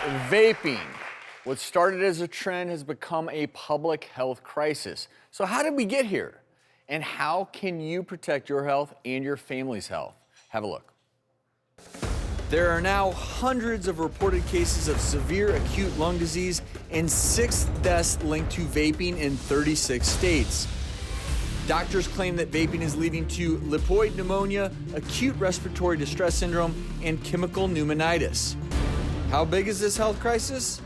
Vaping, what started as a trend, has become a public health crisis. So how did we get here? And how can you protect your health and your family's health? Have a look. There are now hundreds of reported cases of severe acute lung disease and 6 deaths linked to vaping in 36 states. Doctors claim that vaping is leading to lipoid pneumonia, acute respiratory distress syndrome, and chemical pneumonitis. How big is this health crisis?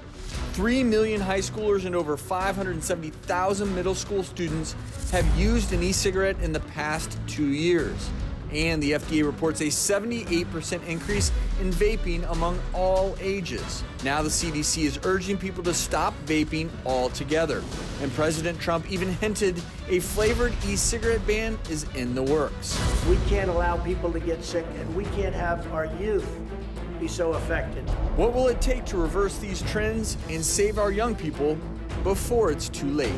3 million high schoolers and over 570,000 middle school students have used an e-cigarette in the past 2 years. And the FDA reports a 78% increase in vaping among all ages. Now the CDC is urging people to stop vaping altogether. And President Trump even hinted a flavored e-cigarette ban is in the works. We can't allow people to get sick, and we can't have our youth be so affected. What will it take to reverse these trends and save our young people before it's too late?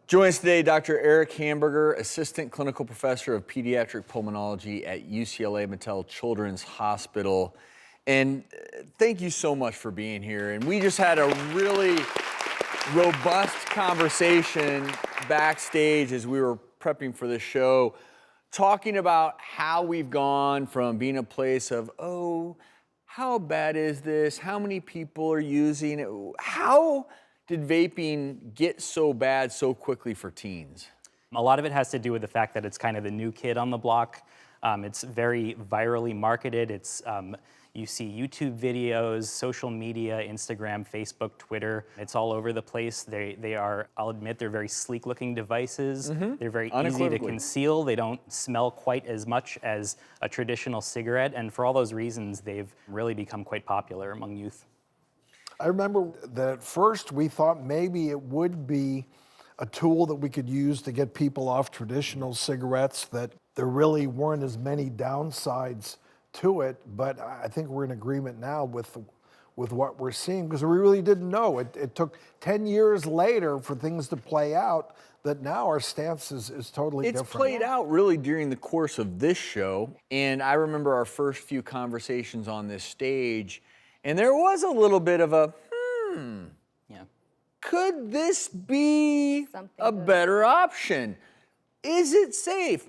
Join us today, Dr. Eric Hamburger, Assistant Clinical Professor of Pediatric Pulmonology at UCLA Mattel Children's Hospital. And thank you so much for being here. And we just had a really robust conversation backstage as we were prepping for this show, talking about how we've gone from being a place of, oh, how bad is this? How many people are using it? How did vaping get so bad so quickly for teens? A lot of it has to do with the fact that it's kind of the new kid on the block. It's very virally marketed. You see YouTube videos, social media, Instagram, Facebook, Twitter. It's all over the place. They are, I'll admit, they're very sleek looking devices. They're very easy to conceal. They don't smell quite as much as a traditional cigarette. And for all those reasons, they've really become quite popular among youth. I remember that at first we thought maybe it would be a tool that we could use to get people off traditional cigarettes, that there really weren't as many downsides to it, but I think we're in agreement now with what we're seeing, because we really didn't know. It took 10 years later for things to play out, that now our stance is totally different. It's played out really during the course of this show, and I remember our first few conversations on this stage, and there was a little bit of a, Yeah. could this be a better option? Is it safe?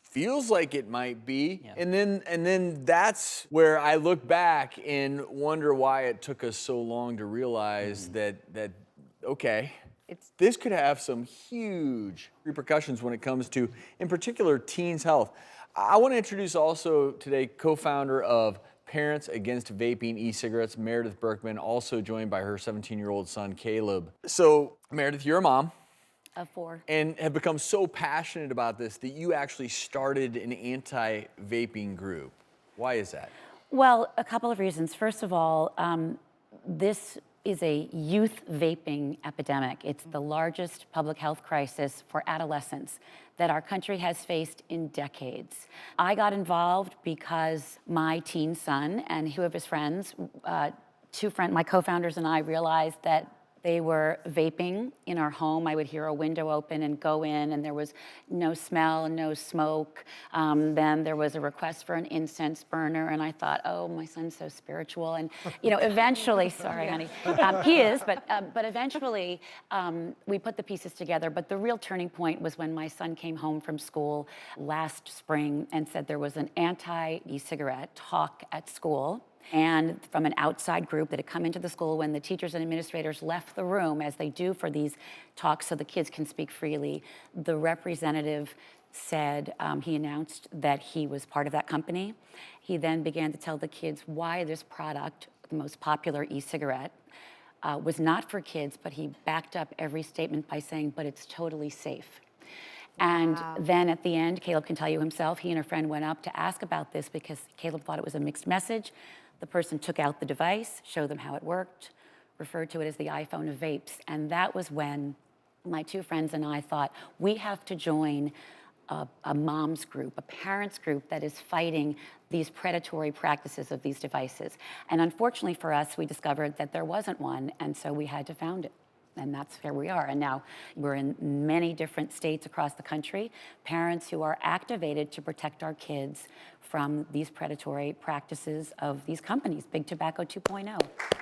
Feels like it might be. Yeah. And then that's where I look back and wonder why it took us so long to realize that okay, this could have some huge repercussions when it comes to, in particular, teens' health. I want to introduce also today co-founder of Parents Against Vaping E-Cigarettes, Meredith Berkman, also joined by her 17-year-old son, Caleb. So, Meredith, you're a mom. Of 4. And have become so passionate about this that you actually started an anti-vaping group. Why is that? Well, a couple of reasons. First of all, this is a youth vaping epidemic. It's the largest public health crisis for adolescents that our country has faced in decades. I got involved because my teen son and 2 of his friends, my co-founders and I realized that they were vaping in our home. I would hear a window open and go in, and there was no smell, no smoke. Then there was a request for an incense burner, and I thought, oh, my son's so spiritual. And eventually, sorry, honey, he is, but eventually we put the pieces together. But the real turning point was when my son came home from school last spring and said there was an anti-e-cigarette talk at school, and from an outside group that had come into the school when the teachers and administrators left the room, as they do for these talks so the kids can speak freely. The representative said, he announced that he was part of that company. He then began to tell the kids why this product, the most popular e-cigarette, was not for kids, but he backed up every statement by saying, but it's totally safe. And then at the end, Caleb can tell you himself, he and a friend went up to ask about this because Caleb thought it was a mixed message. The person took out the device, showed them how it worked, referred to it as the iPhone of vapes. And that was when my 2 friends and I thought, we have to join a mom's group, a parents group that is fighting these predatory practices of these devices. And unfortunately for us, we discovered that there wasn't one, and so we had to found it. And that's where we are. And now we're in many different states across the country, parents who are activated to protect our kids from these predatory practices of these companies, Big Tobacco 2.0.